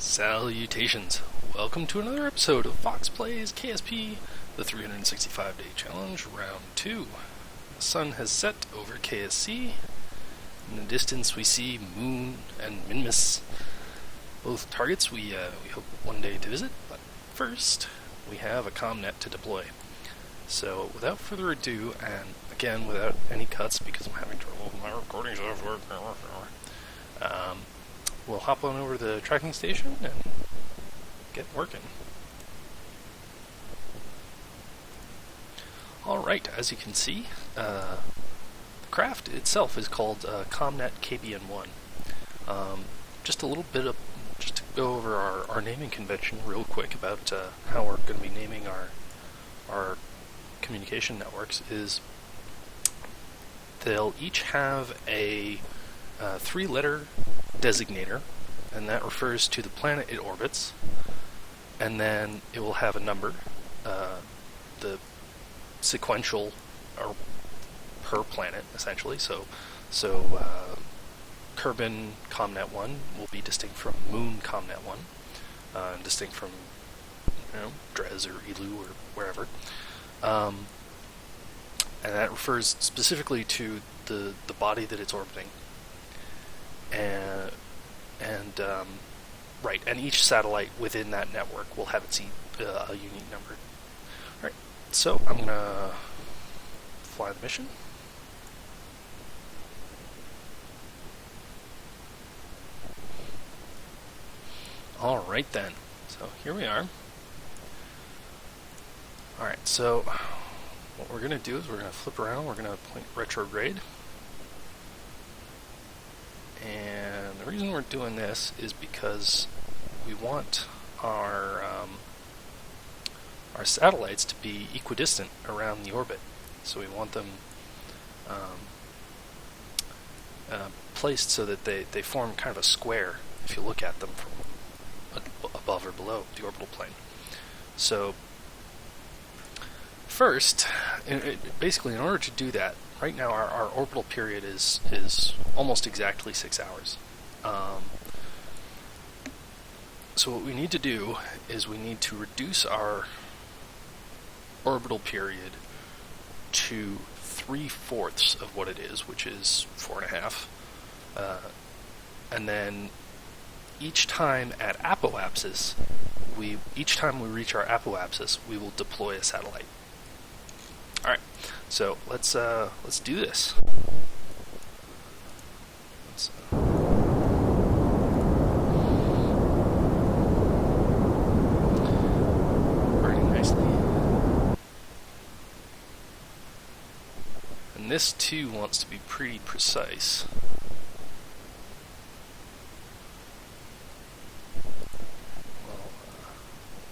Salutations! Welcome to another episode of Foxx Plays KSP, the 365-day challenge, round 2. The sun has set over KSC. In the distance we see Moon and Minmus, both targets we hope one day to visit, but first we have a Kom-Net to deploy. So without further ado, and again without any cuts because I'm having trouble with my recording software, we'll hop on over to the tracking station and get working. Alright, as you can see, the craft itself is called Kom-Net KBN-1. Just to go over our naming convention real quick about how we're going to be naming our communication networks is they'll each have a 3-letter designator, and that refers to the planet it orbits, and then it will have a number, the sequential or per planet essentially. So Kerbin Kom-Net 1 will be distinct from Moon Kom-Net 1, and distinct from Dres or Elu or wherever, and that refers specifically to the body that it's orbiting. And each satellite within that network will have its a unique number. Alright, so I'm gonna fly the mission. Alright then, so here we are. Alright, so what we're gonna do is we're gonna flip around, we're gonna point retrograde. And the reason we're doing this is because we want our satellites to be equidistant around the orbit. So we want them placed so that they form kind of a square if you look at them from above or below the orbital plane. So first, basically in order to do that, right now our orbital period is almost exactly 6 hours. So what we need to do is we need to reduce our orbital period to 3/4 of what it is, which is 4.5. And then each time at apoapsis, each time we reach our apoapsis, we will deploy a satellite. Alright, so let's do this. Burning nicely. And this too wants to be pretty precise. We'll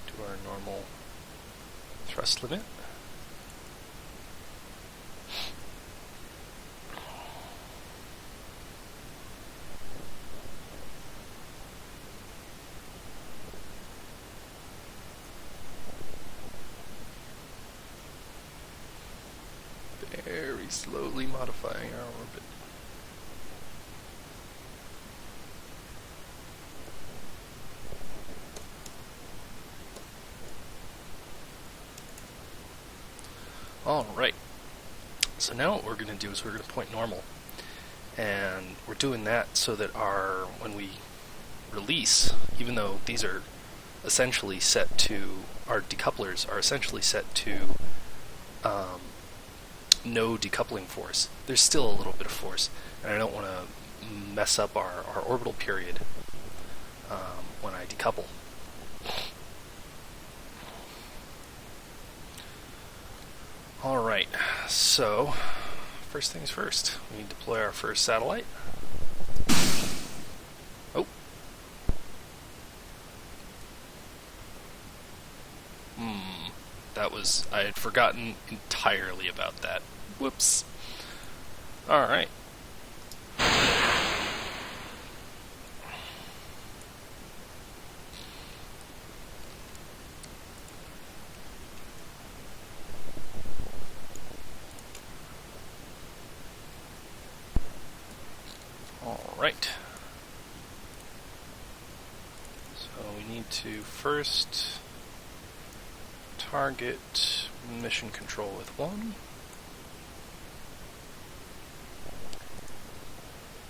do our normal thrust limit. Very slowly modifying our orbit. Alright, so now what we're going to do is we're going to point normal, and we're doing that so that when we release, even though these are essentially set to, our decouplers are essentially set to no decoupling force, there's still a little bit of force, and I don't want to mess up our orbital period when I decouple. Alright, so first things first, we need to deploy our first satellite. Oh. I had forgotten entirely about that. Whoops. Alright. Alright. So So we need to first target mission control with 1.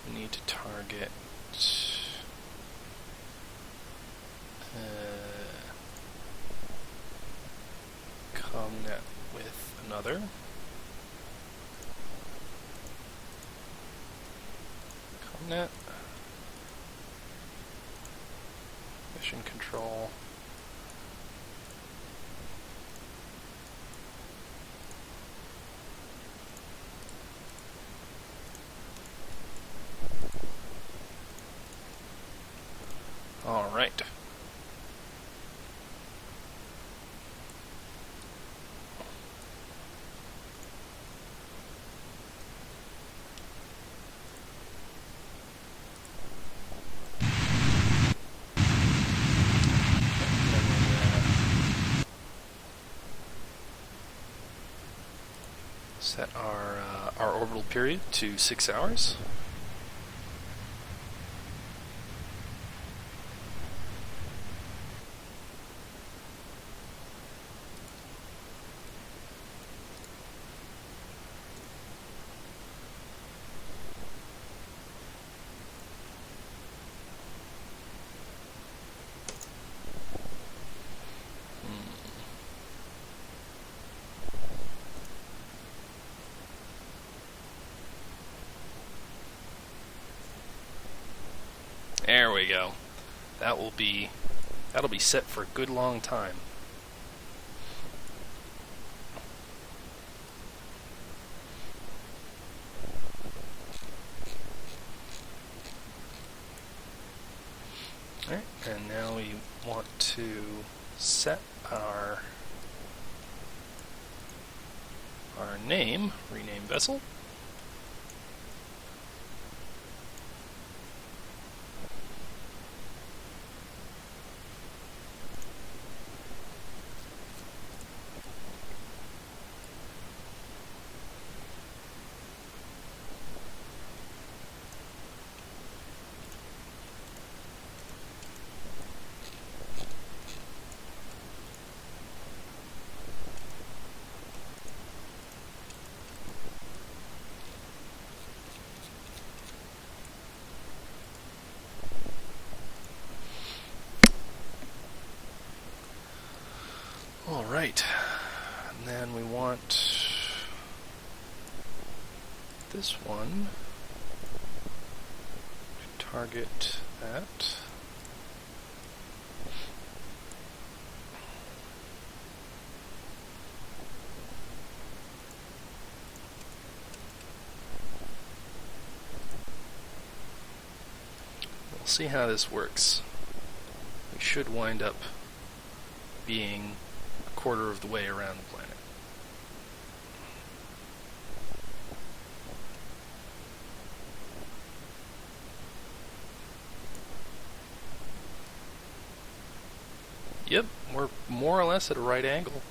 We need to target Kom-Net with another. Kom-Net. Mission control. All right. Set our orbital period to 6 hours. There we go. That'll be set for a good long time. Alright, and now we want to set our name, rename vessel. Alright, and then we want this one to target that. We'll see how this works. We should wind up being a quarter of the way around the planet. Yep, we're more or less at a right angle.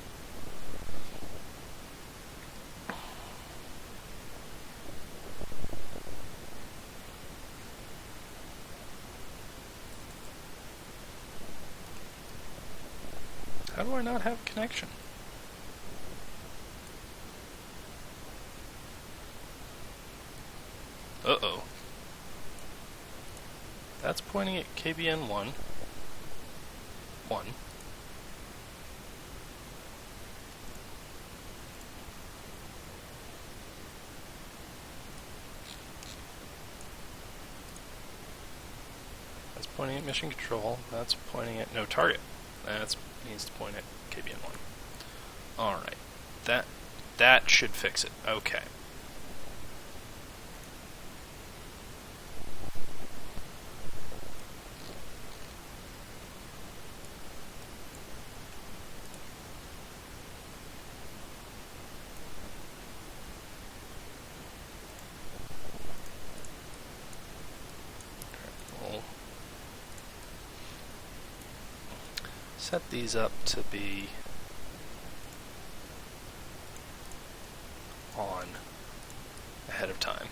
How do I not have a connection? Uh-oh. That's pointing at KBN-1. 1. That's pointing at mission control. That's pointing at no target. That needs to point at KBN-1. Alright. That should fix it. Okay. Set these up to be on ahead of time.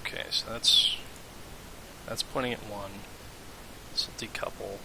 Okay, so that's pointing at 1. This will decouple.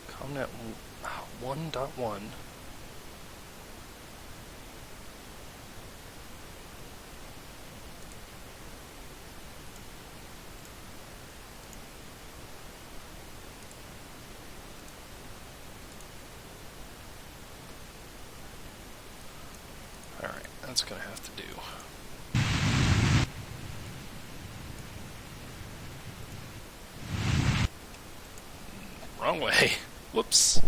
Kom-Net 1.1. Alright, that's gonna have to do. Wrong way. Whoops.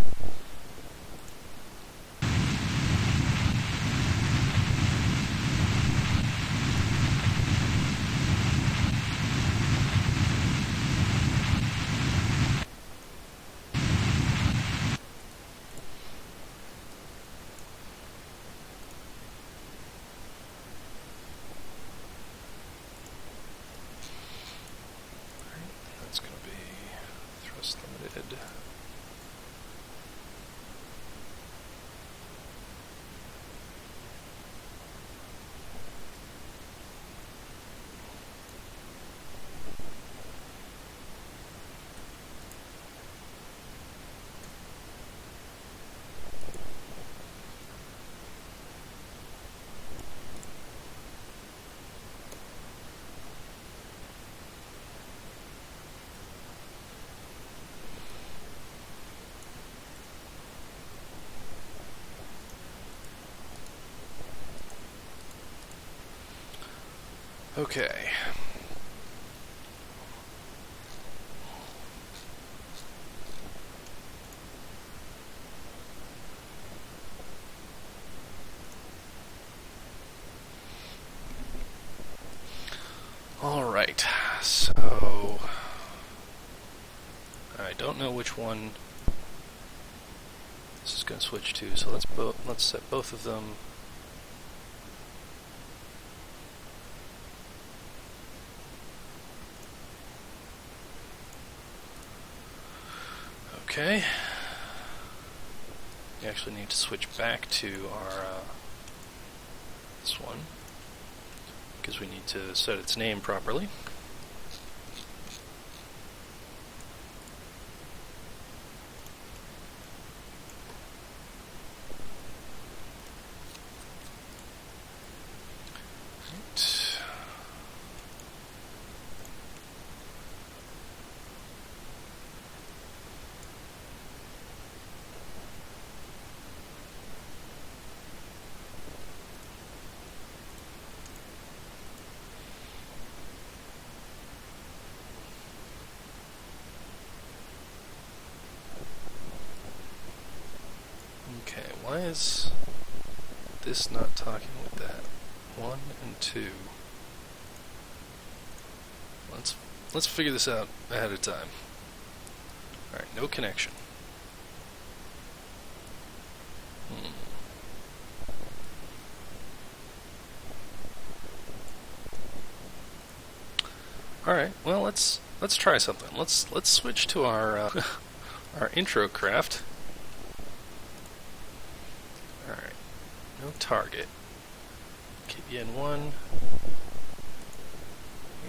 That's going to be thrust limited. Okay. Alright, so I don't know which one this is going to switch to, so let's set both of them. Okay. We actually need to switch back to our this one because we need to set its name properly. Okay, why is this not talking with that? 1 and 2. Let's figure this out ahead of time. Alright, no connection. Alright, well let's try something. Let's switch to our our intro craft. Alright, no target. KBN-1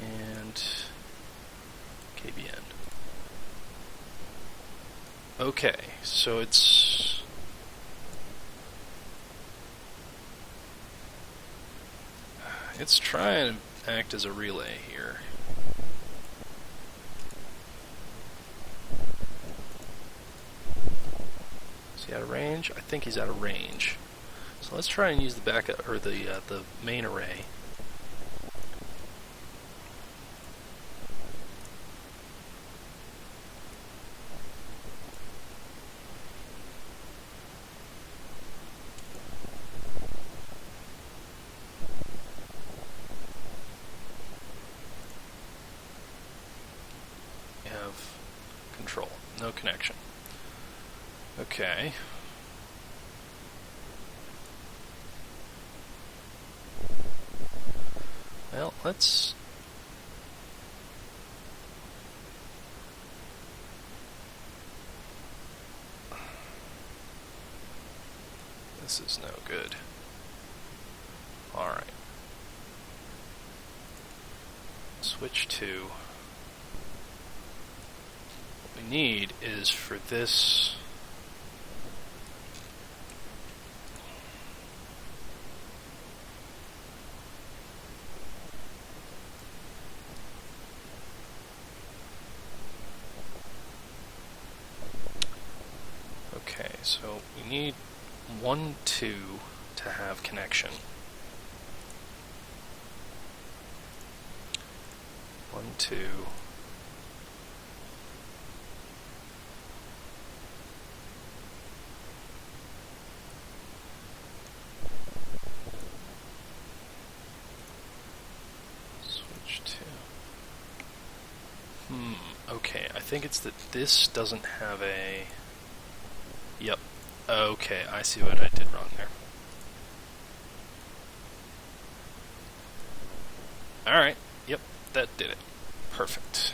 and KBN. Okay, so it's It's trying to act as a relay here. Is he out of range? I think he's out of range. So let's try and use the backup or the main array. We have control, no connection. Okay. Well, let's... This is no good. Alright. Switch to... What we need is for this... Okay, so we need 1, 2 to have connection. 1, 2. Switch to... Okay, I think it's that this doesn't have a... Yep. Okay, I see what I did wrong there. Alright, yep, that did it. Perfect.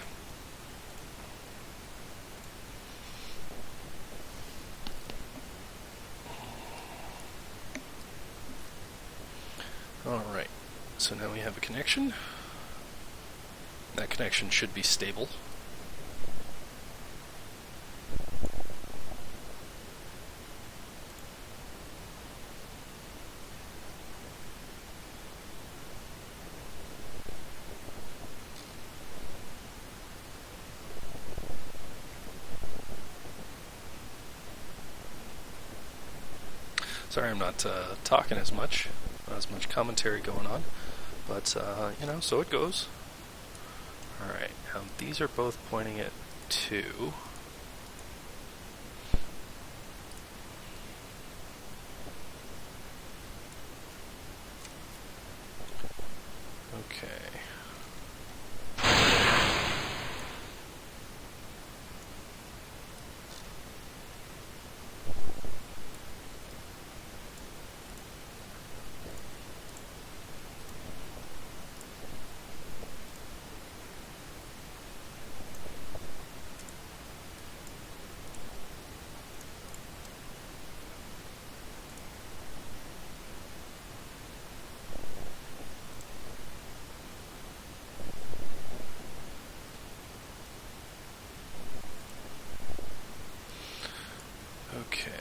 Alright, so now we have a connection. That connection should be stable. Sorry I'm not talking as much, not as much commentary going on, but, you know, so it goes. Alright, these are both pointing at 2. Okay. Okay.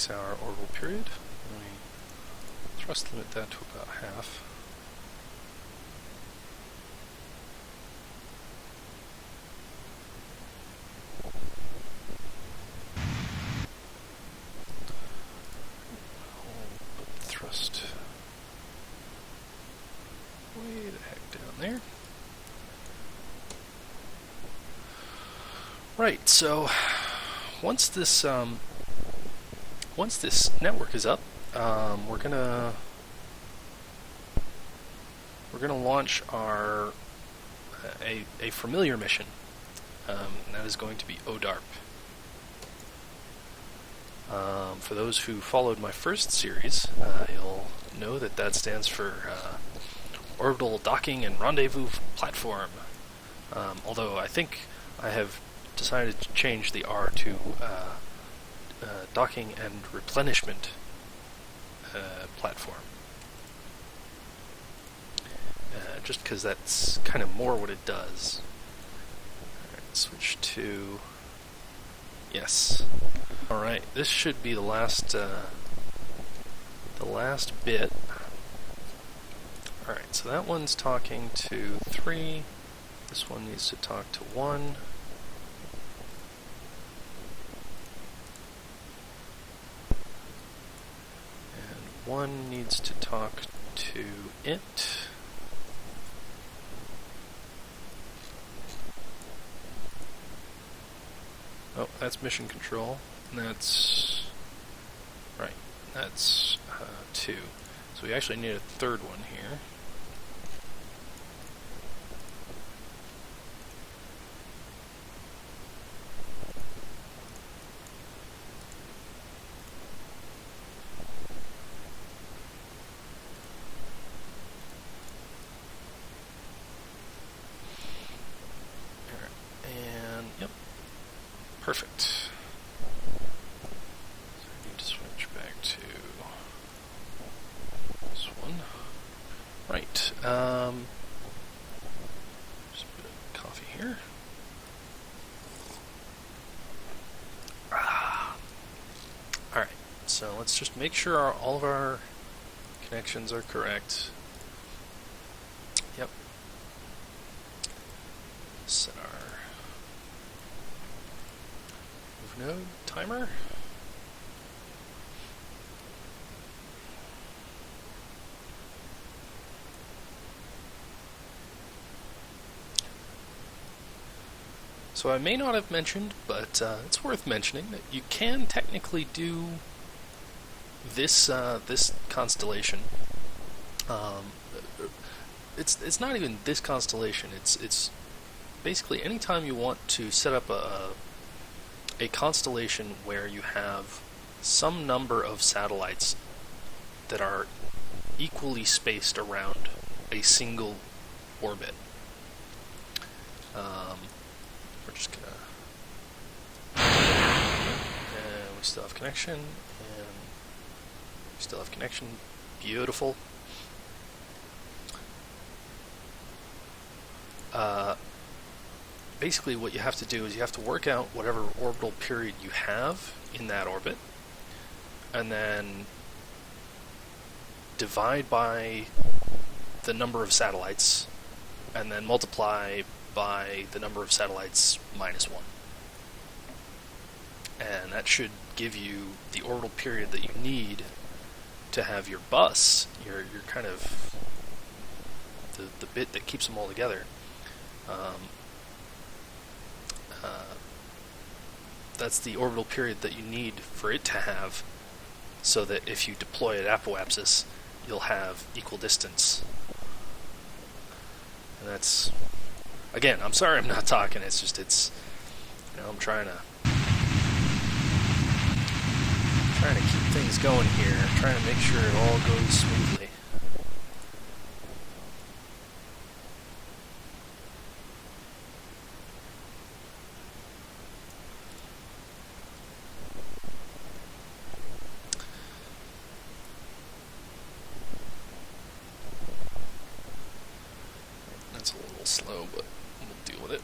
Hour orbital period. Let me thrust limit that to about half. I'll put the thrust way the heck down there. Right, so once this once this network is up, we're gonna launch our a familiar mission. And that is going to be ODARP. For those who followed my first series, you'll know that that stands for Orbital Docking and Rendezvous Platform. Although I think I have decided to change the R to Docking and Replenishment Platform. Just because that's kind of more what it does. Alright, switch to... Yes. Alright, this should be the last bit. Alright, so that one's talking to 3. This one needs to talk to 1. And 1 needs to talk to it. Oh, that's mission control. And that's... Right, that's 2. So we actually need a third one here. Perfect. So I need to switch back to this one. Right. Just a bit of coffee here. Alright, so let's just make sure all of our connections are correct. Yep. Set our node timer. So I may not have mentioned, but it's worth mentioning that you can technically do this this constellation. It's not even this constellation. It's basically anytime you want to set up a constellation where you have some number of satellites that are equally spaced around a single orbit. We're just gonna... And we still have connection, and we still have connection. Beautiful. Basically what you have to do is you have to work out whatever orbital period you have in that orbit, and then divide by the number of satellites, and then multiply by the number of satellites minus 1. And that should give you the orbital period that you need to have your bus, your kind of the bit that keeps them all together. That's the orbital period that you need for it to have, so that if you deploy at apoapsis, you'll have equal distance. And that's, again, I'm sorry I'm not talking, it's just, I'm trying to keep things going here, trying to make sure it all goes smoothly. That's a little slow, but we'll deal with it.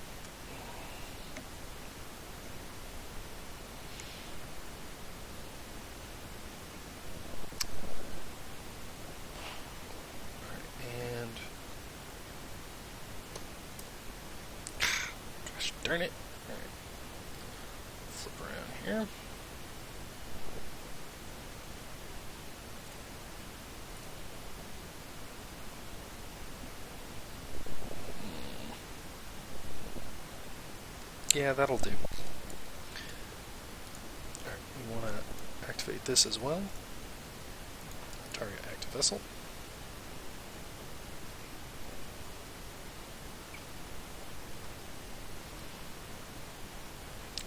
And gosh darn it. Alright. Flip around here. Yeah, that'll do. Alright, we want to activate this as well. Target active vessel.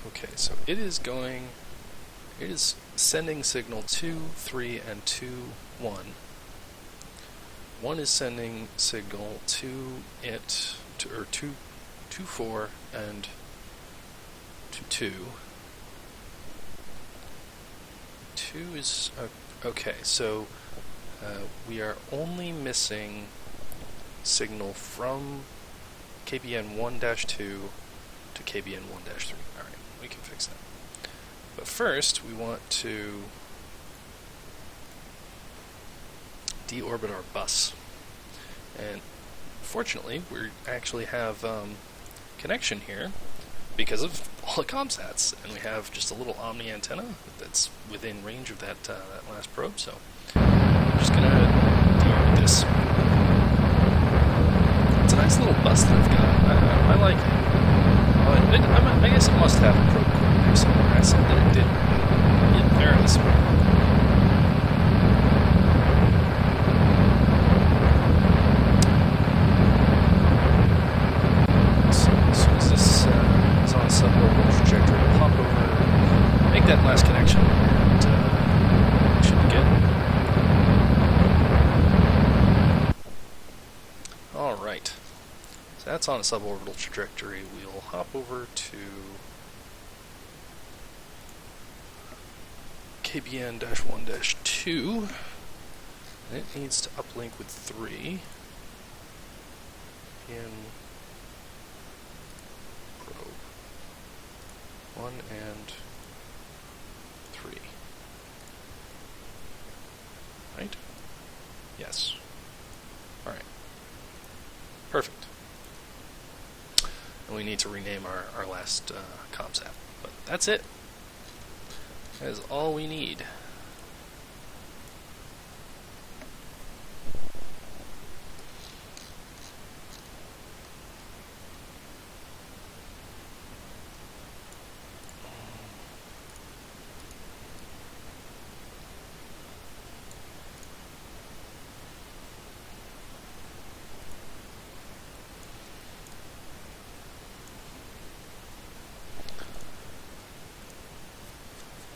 Okay, so it is sending signal 2, 3, and 2, 1. 1 is sending signal to it, or 2, 4, and to 2. 2 is, okay, so we are only missing signal from KBN-1-2 to KBN-1-3. Alright, we can fix that. But first, we want to deorbit our bus. And fortunately, we actually have connection here because of all the comsats, and we have just a little omni antenna that's within range of that last probe. So I'm just gonna deorbit this. It's a nice little bus that I've got. I like it. I guess it must have a probe coordinator somewhere. I said that it did, but it varies. So as soon as this is on a suborbital trajectory, we'll hop over, make that last connection, and it should be good. Alright. So that's on a suborbital trajectory. We'll hop over to KBN-1-2, and it needs to uplink with 3 in probe 1 and 3. Right? Yes. Alright. Perfect. And we need to rename our last comsat. But that's it. That is all we need.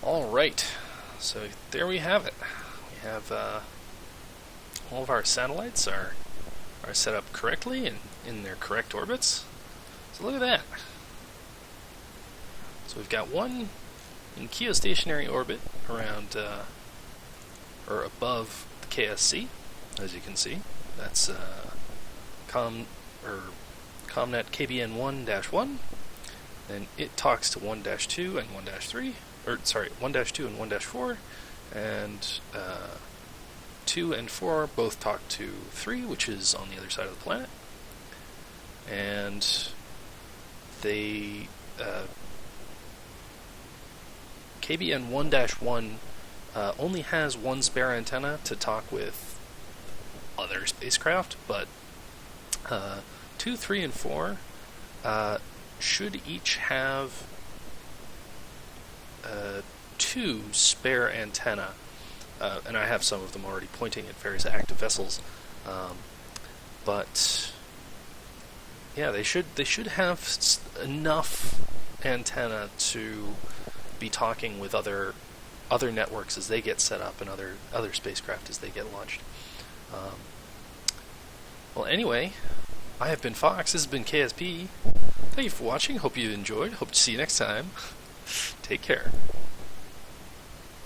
Alright, so there we have it. We have all of our satellites are set up correctly and in their correct orbits. So look at that. So we've got one in geostationary orbit around or above the KSC, as you can see. That's Kom-Net KBN-1-1, and it talks to 1-2 and 1-3. Or sorry, 1-2 and 1-4, and 2 and 4 both talk to 3, which is on the other side of the planet. And they KBN-1-1 only has one spare antenna to talk with other spacecraft, but 2, 3, and 4 should each have 2 spare antenna, and I have some of them already pointing at various active vessels. But yeah, they should have enough antenna to be talking with other networks as they get set up and other spacecraft as they get launched. Well, anyway, I have been Fox. This has been KSP. Thank you for watching. Hope you enjoyed. Hope to see you next time. Take care.